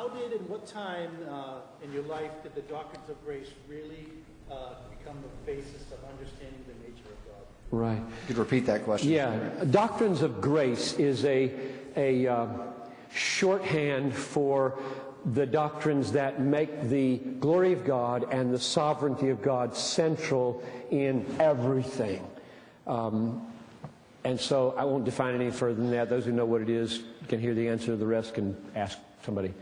how did and what time in your life did the Doctrines of Grace really become the basis of understanding the nature of God? Right. You could repeat that question. Yeah. Doctrines of Grace is a shorthand for the doctrines that make the glory of God and the sovereignty of God central in everything. And so I won't define it any further than that. Those who know what it is can hear the answer. The rest can ask somebody.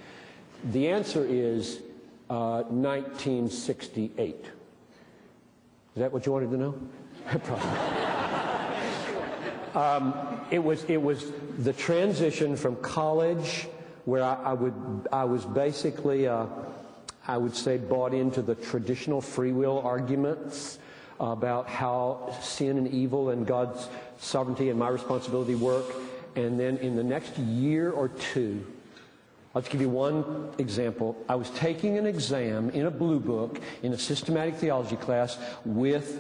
The answer is 1968. Is that what you wanted to know? It was the transition from college, where I was basically I would say bought into the traditional free will arguments about how sin and evil and God's sovereignty and my responsibility work. And then in the next year or two, I'll just give you one example. I was taking an exam in a blue book in a systematic theology class with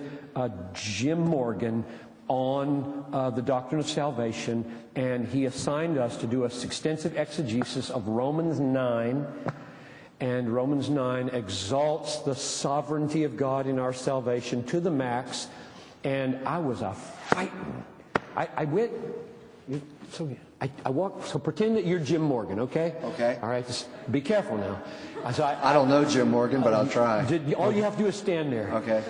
Jim Morgan on the doctrine of salvation, and he assigned us to do a extensive exegesis of Romans 9. And Romans 9 exalts the sovereignty of God in our salvation to the max. And I was a fighting. I went. So I walked. So pretend that you're Jim Morgan, okay? Okay. All right. Just be careful now. So I don't know Jim Morgan, but I'll try. All you have to do is stand there. Okay.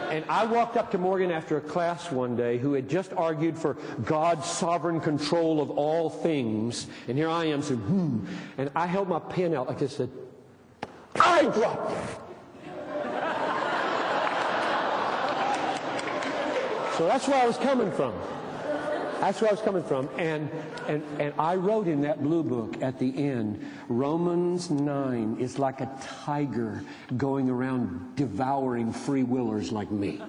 And I walked up to Morgan after a class one day who had just argued for God's sovereign control of all things. And here I am saying, And I held my pen out like this, said, I dropped it. So that's where I was coming from. That's where I was coming from. And I wrote in that blue book at the end, Romans 9 is like a tiger going around devouring free willers like me.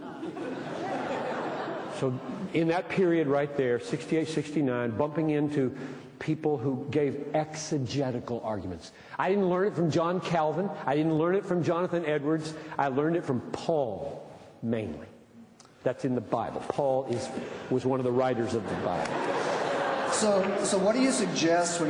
So in that period right there, 68, 69, bumping into people who gave exegetical arguments. I didn't learn it from John Calvin. I didn't learn it from Jonathan Edwards. I learned it from Paul, mainly. That's in the Bible. Paul was one of the writers of the Bible. So what do you suggest when you're